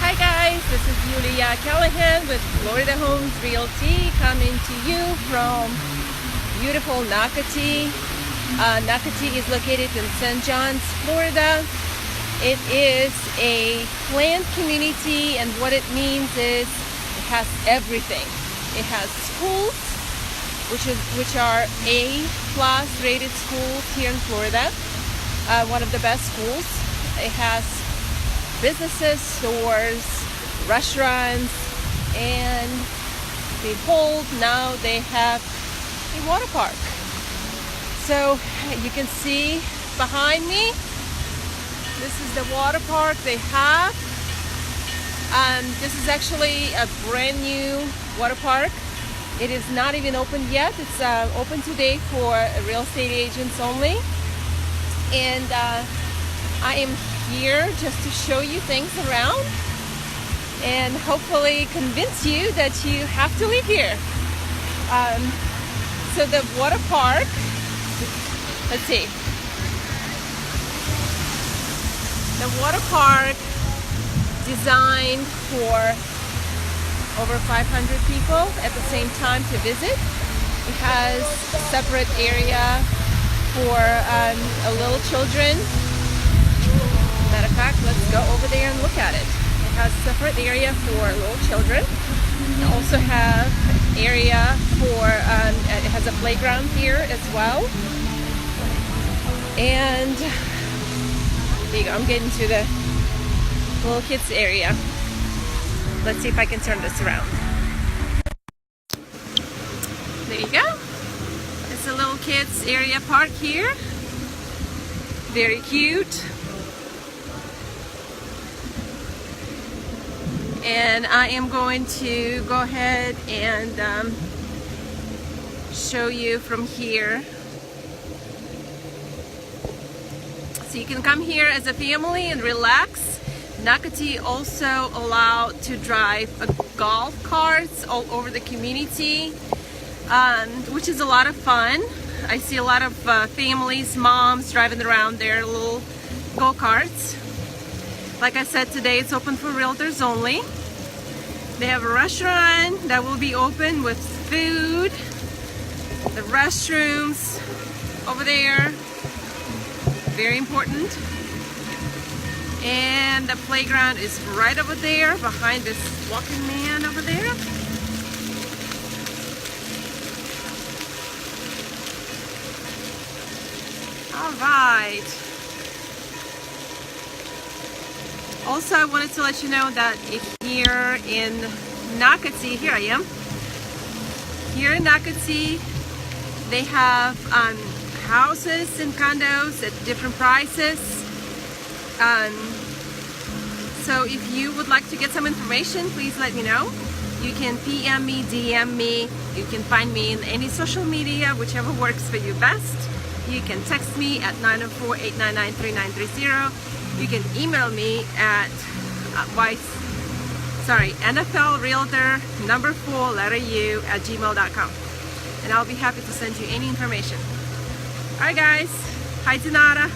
Hi guys, this is Julia Callahan with Florida Homes Realty coming to you from beautiful Nocatee. Nocatee is located in St. John's, Florida. It is a planned community, and what it means is it has everything. It has schools, which are A+ rated schools here in Florida. One of the best schools. It has businesses, stores, restaurants, and behold, now they have a water park. So you can see behind me, this is the water park they have. This is actually a brand new water park. It is not even open yet. It's open today for real estate agents only. And I am here just to show you things around and hopefully convince you that you have to live here. So the water park, let's see. The water park designed for over 500 people at the same time to visit. It has a separate area for little children. Matter of fact, let's go over there and look at it. It has a separate area for little children. It also have area for, it has a playground here as well. And there you go, I'm getting to the little kids area. Let's see if I can turn this around. There you go. It's a little kids area park here. Very cute. And I am going to go ahead and show you from here. So you can come here as a family and relax. Nocatee also allowed to drive golf carts all over the community, which is a lot of fun. I see a lot of families, moms driving around their little go-karts. Like I said, today it's open for realtors only. They have a restaurant that will be open with food, the restrooms over there, very important. And the playground is right over there behind this walking man over there. All right. Also, I wanted to let you know that if here in Nocatee, here I am. Here in Nocatee, they have houses and condos at different prices. So if you would like to get some information, please let me know. You can PM me, DM me. You can find me in any social media, whichever works for you best. You can text me at 904-899-3930. You can email me at NFLRealtor4 @gmail.com, and I'll be happy to send you any information. All right, guys. Hi, Donata.